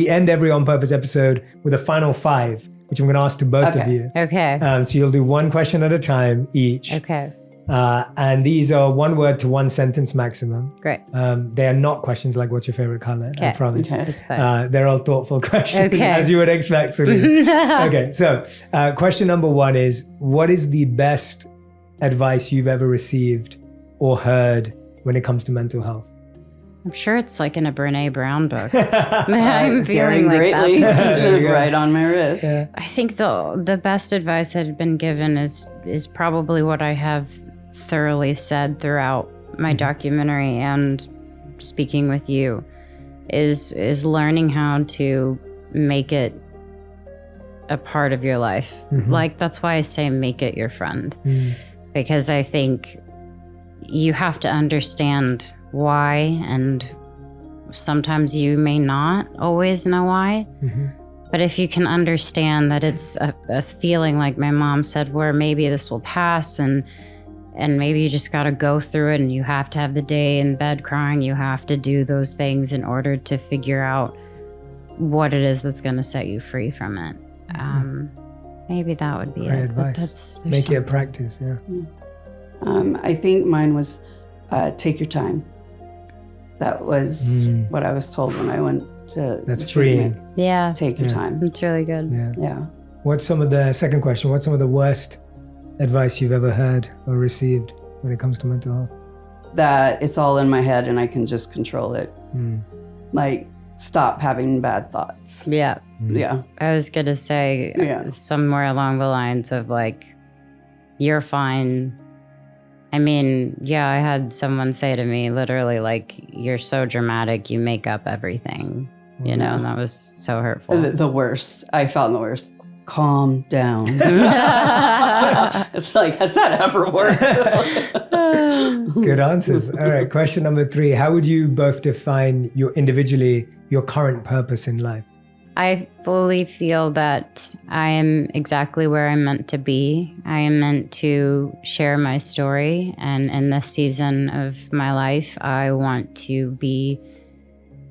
We end every On Purpose episode with a final 5, which I'm going to ask to both of you. Okay. So you'll do one question at a time each. Okay. And these are 1 word to 1 sentence maximum. Great. They are not questions like what's your favorite color, I promise. Okay. That's fine. They're all thoughtful questions, Okay. as you would expect, Selena. Okay, so question number 1 is, what is the best advice you've ever received or heard when it comes to mental health? I'm sure it's like in a Brene Brown book. I'm feeling like greatly. that's Right on my wrist. Yeah. I think the best advice that had been given is probably what I have thoroughly said throughout my documentary and speaking with you is learning how to make it a part of your life. Like, that's why I say make it your friend. Because I think you have to understand why, and sometimes you may not always know why. But if you can understand that it's a feeling, like my mom said, where maybe this will pass, and maybe you just got to go through it, and you have to have the day in bed crying. You have to do those things in order to figure out what it is that's going to set you free from it. Maybe that would be Great it. advice. Make it a practice, yeah. I think mine was take your time. That was what I was told when I went to That's treatment. freeing. Yeah. Take your time. It's really good. Yeah. Yeah. What's some of the second question? What's some of the worst advice you've ever heard or received when it comes to mental health? That it's all in my head and I can just control it. Like, stop having bad thoughts. Yeah. Yeah. I was going to say somewhere along the lines of like, you're fine. I mean, yeah, I had someone say to me literally like, you're so dramatic, you make up everything, you know, and that was so hurtful. The worst. I felt the worst. Calm down. It's like, has that ever worked? Good answers. All right, question number 3. How would you both define individually your current purpose in life? I fully feel that I am exactly where I'm meant to be. I am meant to share my story. And in this season of my life, I want to be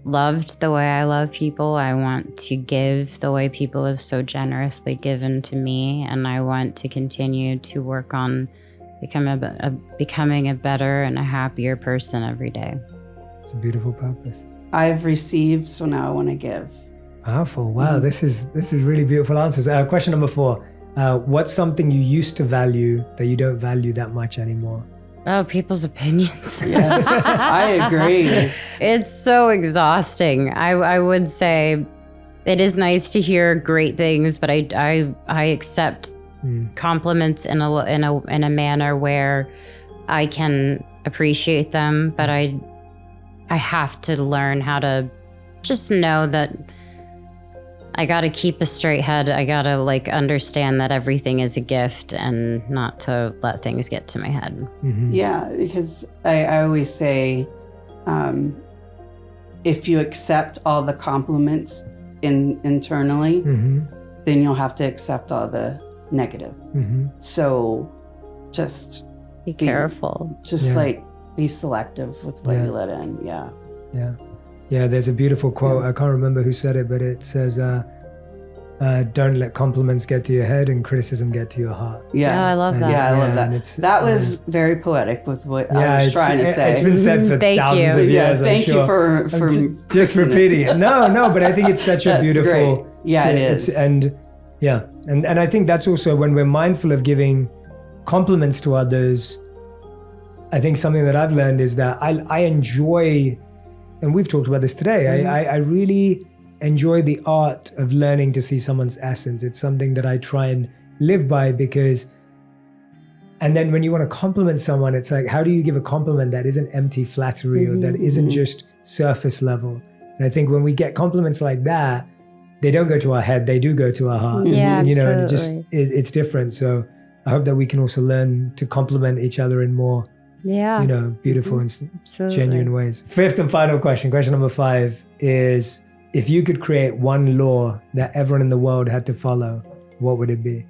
loved the way I love people. I want to give the way people have so generously given to me. And I want to continue to work on becoming a better and a happier person every day. It's a beautiful purpose. I've received, so now I want to give. Powerful. Wow, this is really beautiful answers. Question number 4. What's something you used to value that you don't value that much anymore? Oh, people's opinions. Yes, I agree. It's so exhausting. I would say it is nice to hear great things, but I accept compliments in a manner where I can appreciate them, but I have to learn how to just know that I got to keep a straight head. I got to understand that everything is a gift and not to let things get to my head. Yeah, because I always say, if you accept all the compliments internally, then you'll have to accept all the negative. So just be careful. Just be selective with what you let in. Yeah. Yeah, there's a beautiful quote. I can't remember who said it, but it says, don't let compliments get to your head and criticism get to your heart. Yeah. Oh, I love that. Yeah, I love that. That was very poetic with what I was trying to say. It's been said for thousands of years, thank you for just repeating it. No, but I think it's such a beautiful... Great. Yeah, it is. And I think that's also when we're mindful of giving compliments to others. I think something that I've learned is that I enjoy, and we've talked about this today, I really enjoy the art of learning to see someone's essence. It's something that I try and live by and then when you want to compliment someone, it's like, how do you give a compliment that isn't empty flattery or that isn't just surface level? And I think when we get compliments like that, they don't go to our head, they do go to our heart. Yeah, and, absolutely. And it's different. So I hope that we can also learn to compliment each other in more beautiful and genuine ways. 5th and final question number 5 is, if you could create one law that everyone in the world had to follow, what would it be?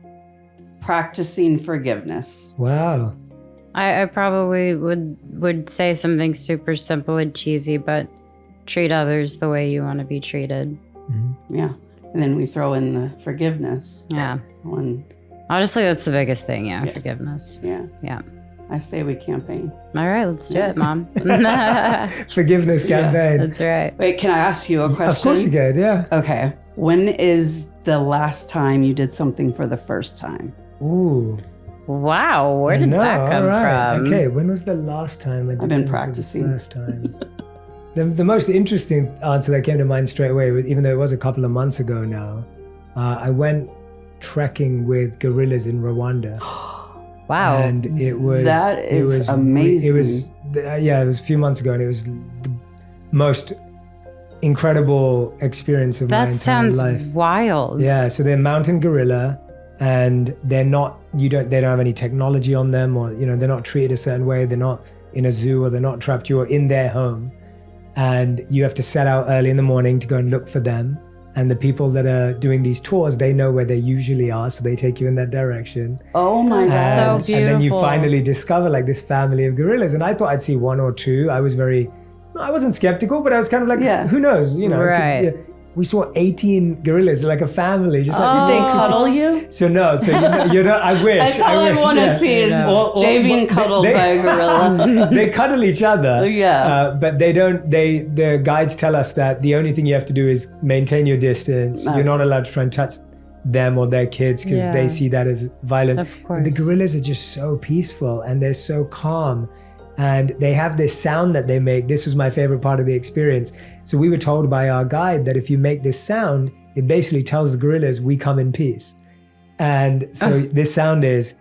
Practicing forgiveness. Wow. I probably would say something super simple and cheesy, but treat others the way you want to be treated. Yeah. And then we throw in the forgiveness. Yeah. Honestly, that's the biggest thing. Yeah. Forgiveness. Yeah. Yeah. I say we campaign. All right, let's do it, Mom. Forgiveness campaign. That's right. Wait, can I ask you a question? Of course you can, yeah. Okay. When is the last time you did something for the first time? Ooh. Wow, where did that come from? Okay, when was the last time I did I've been something practicing. for the first time? The most interesting answer that came to mind straight away, even though it was a couple of months ago now, I went trekking with gorillas in Rwanda. Wow. And it was amazing. It was a few months ago, and it was the most incredible experience of my entire life. That sounds wild. Yeah, so they're mountain gorilla, and they don't have any technology on them, or they're not treated a certain way. They're not in a zoo, or they're not trapped. You're in their home, and you have to set out early in the morning to go and look for them. And the people that are doing these tours, they know where they usually are, so they take you in that direction. Oh my God. So beautiful. And then you finally discover like this family of gorillas. And I thought I'd see one or two. I wasn't skeptical, but I was kind of like, who knows? Right. We saw 18 gorillas, like a family. Just like, Did they cuddle you? So no, I wish. That's all I want to see is Jay being cuddled by a gorilla. They cuddle each other. Yeah. But they don't, the guides tell us that the only thing you have to do is maintain your distance. Okay. You're not allowed to try and touch them or their kids because they see that as violent. Of course. But the gorillas are just so peaceful and they're so calm. And they have this sound that they make. This was my favorite part of the experience. So we were told by our guide that if you make this sound, it basically tells the gorillas, we come in peace. And so this sound is,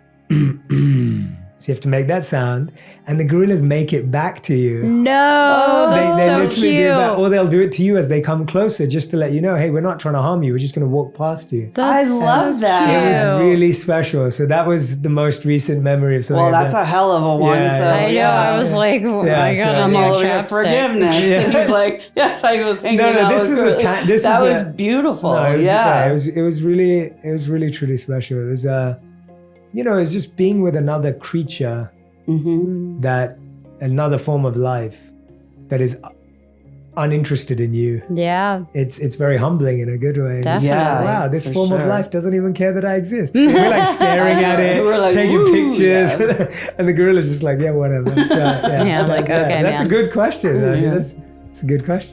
so you have to make that sound, and the gorillas make it back to you. No, They that's so literally cute. do that, or they'll do it to you as they come closer, just to let you know, hey, we're not trying to harm you. We're just going to walk past you. I love that. It was really special. So that was the most recent memory of something. Well, that's a hell of a one. Yeah, so, I know. I was like, oh my God, I'm I'm all all over forgiveness. Yeah. And he's like, yes, I was hanging No, out this with was gorillas. That was beautiful. No, it it was really truly special. It was it was just being with another creature, that another form of life that is uninterested in you. Yeah. It's very humbling in a good way. Definitely. Yeah, Wow, this for form of sure. life doesn't even care that I exist. We're like staring at it, We're like, taking "Woo," pictures, yeah. and the gorilla's just like, yeah, whatever. So, Yeah, like, okay, that's man. a good question. I mean, Yeah. that's a good question.